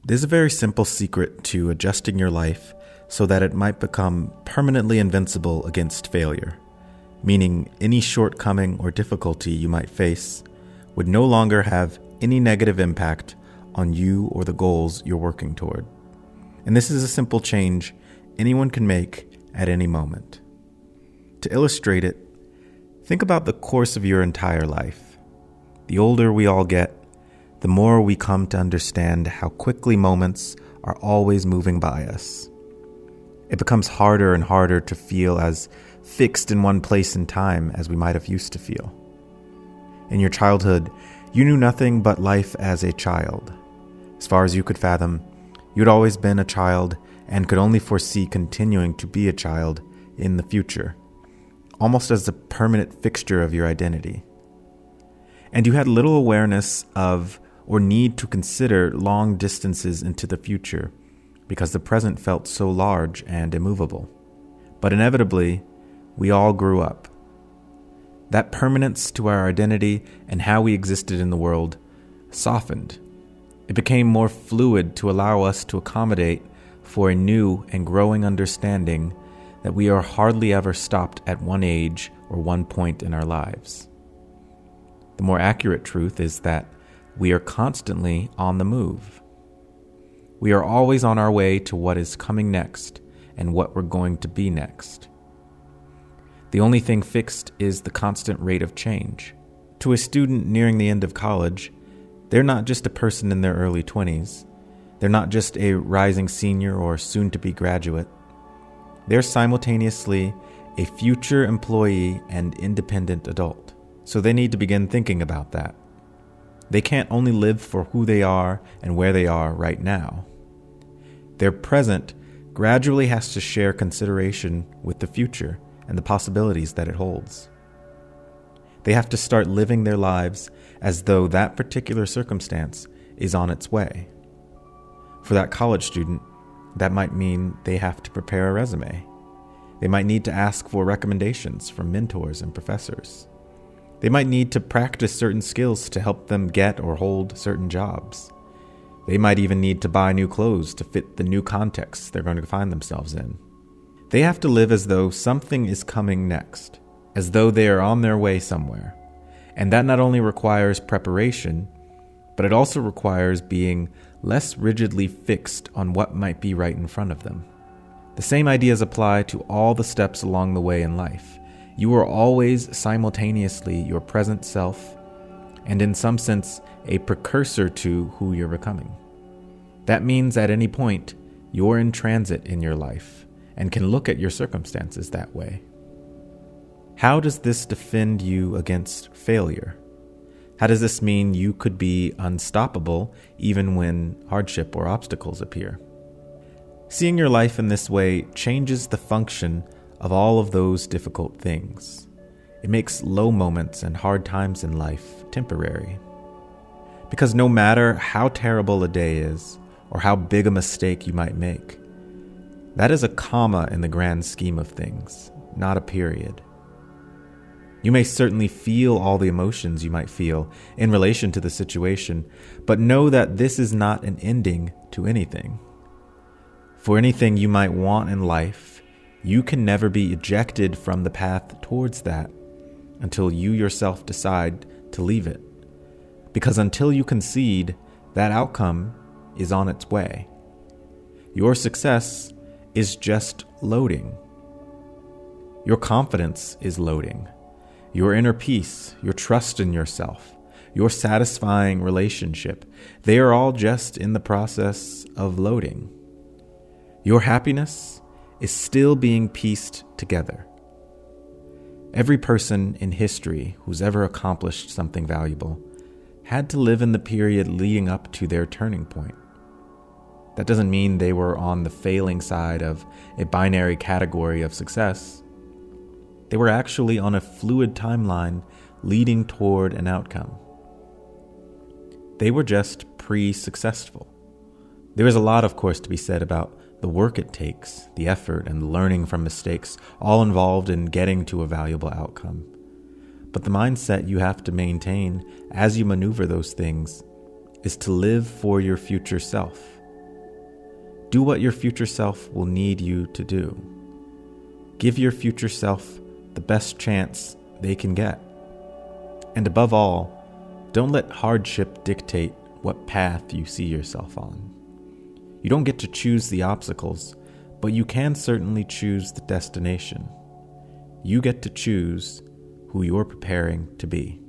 There's a very simple secret to adjusting your life so that it might become permanently invincible against failure, meaning any shortcoming or difficulty you might face would no longer have any negative impact on you or the goals you're working toward. And this is a simple change anyone can make at any moment. To illustrate it, think about the course of your entire life. The older we all get, the more we come to understand how quickly moments are always moving by us. It becomes harder and harder to feel as fixed in one place in time as we might have used to feel. In your childhood, you knew nothing but life as a child. As far as you could fathom, you'd always been a child and could only foresee continuing to be a child in the future, almost as a permanent fixture of your identity. And you had little awareness of or need to consider long distances into the future because the present felt so large and immovable. But inevitably, we all grew up. That permanence to our identity and how we existed in the world softened. It became more fluid to allow us to accommodate for a new and growing understanding that we are hardly ever stopped at one age or one point in our lives. The more accurate truth is that we are constantly on the move. We are always on our way to what is coming next and what we're going to be next. The only thing fixed is the constant rate of change. To a student nearing the end of college, they're not just a person in their early 20s. They're not just a rising senior or soon-to-be graduate. They're simultaneously a future employee and independent adult. So they need to begin thinking about that. They can't only live for who they are and where they are right now. Their present gradually has to share consideration with the future and the possibilities that it holds. They have to start living their lives as though that particular circumstance is on its way. For that college student, that might mean they have to prepare a resume. They might need to ask for recommendations from mentors and professors. They might need to practice certain skills to help them get or hold certain jobs. They might even need to buy new clothes to fit the new contexts they're going to find themselves in. They have to live as though something is coming next, as though they are on their way somewhere. And that not only requires preparation, but it also requires being less rigidly fixed on what might be right in front of them. The same ideas apply to all the steps along the way in life. You are always simultaneously your present self, and in some sense, a precursor to who you're becoming. That means at any point, you're in transit in your life and can look at your circumstances that way. How does this defend you against failure? How does this mean you could be unstoppable even when hardship or obstacles appear? Seeing your life in this way changes the function of all of those difficult things. It makes low moments and hard times in life temporary. Because no matter how terrible a day is, or how big a mistake you might make, that is a comma in the grand scheme of things, not a period. You may certainly feel all the emotions you might feel in relation to the situation, but know that this is not an ending to anything. For anything you might want in life, you can never be ejected from the path towards that until you yourself decide to leave it. Because until you concede, that outcome is on its way. Your success is just loading. Your confidence is loading. Your inner peace, your trust in yourself, your satisfying relationship, they are all just in the process of loading. Your happiness is still being pieced together. Every person in history who's ever accomplished something valuable had to live in the period leading up to their turning point. That doesn't mean they were on the failing side of a binary category of success. They were actually on a fluid timeline leading toward an outcome. They were just pre-successful. There is a lot, of course, to be said about the work it takes, the effort, and the learning from mistakes, all involved in getting to a valuable outcome. But the mindset you have to maintain as you maneuver those things is to live for your future self, Do what your future self will need you to do. Give your future self the best chance they can get. And above all, don't let hardship dictate what path you see yourself on. You don't get to choose the obstacles, but you can certainly choose the destination. You get to choose who you're preparing to be.